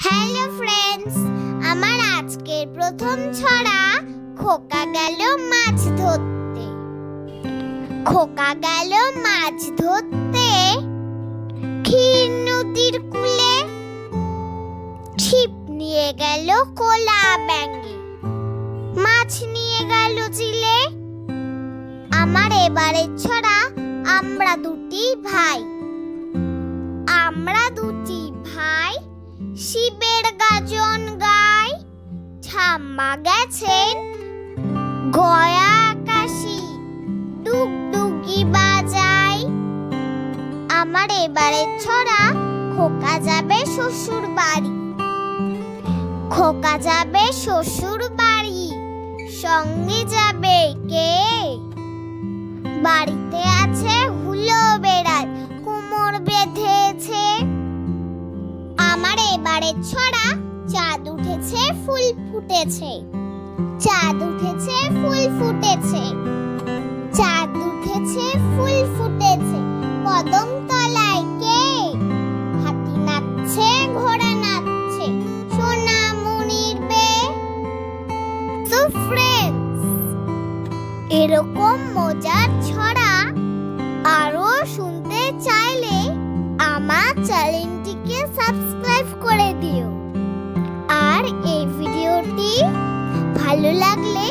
Hello friends, আমার আজকের প্রথম ছড়া খোকা গেল মাছ ধরতে। খোকা গেল মাছ ধরতে ক্ষীর নদীর কূলে, ছিপ নিয়ে গেল কোলা ব্যাঙে, মাছ নিয়ে গেল চিলে। আমার এবারের ছড়া আমরা দুটি ভাই। আমরা দুটি ভাই শিবের গাজন গাই, ঠাম্মা গেছেন গয়া আকাশি, ডুগডুগি বাজায়। আমার এবারের ছড়া খোকা যাবে শ্বশুর বাড়ি। খোকা যাবে শ্বশুর বাড়ি, সঙ্গে যাবে কে? বাড়িতে আছে হুলো বেড়াল, কোমর বেঁধেছে। আমার এবারের ছড়া চাঁদ উঠেছে ফুল ফুটেছে। চাঁদ উঠেছে ফুল ফুটেছে, চাঁদ উঠেছে ফুল ফুটেছে, কদম তলায় কে? হাতি নাচছে ঘোড়া নাচছে, সোনামণির বেয়ে। তো ফ্রেন্ডস, এরকম মজার ছড়া আরো শুনতে চাইলে আমার চ্যানেলটিকে সাবস্ক্রাইব করে দিও। আর এই ভিডিওটি ভালো লাগলে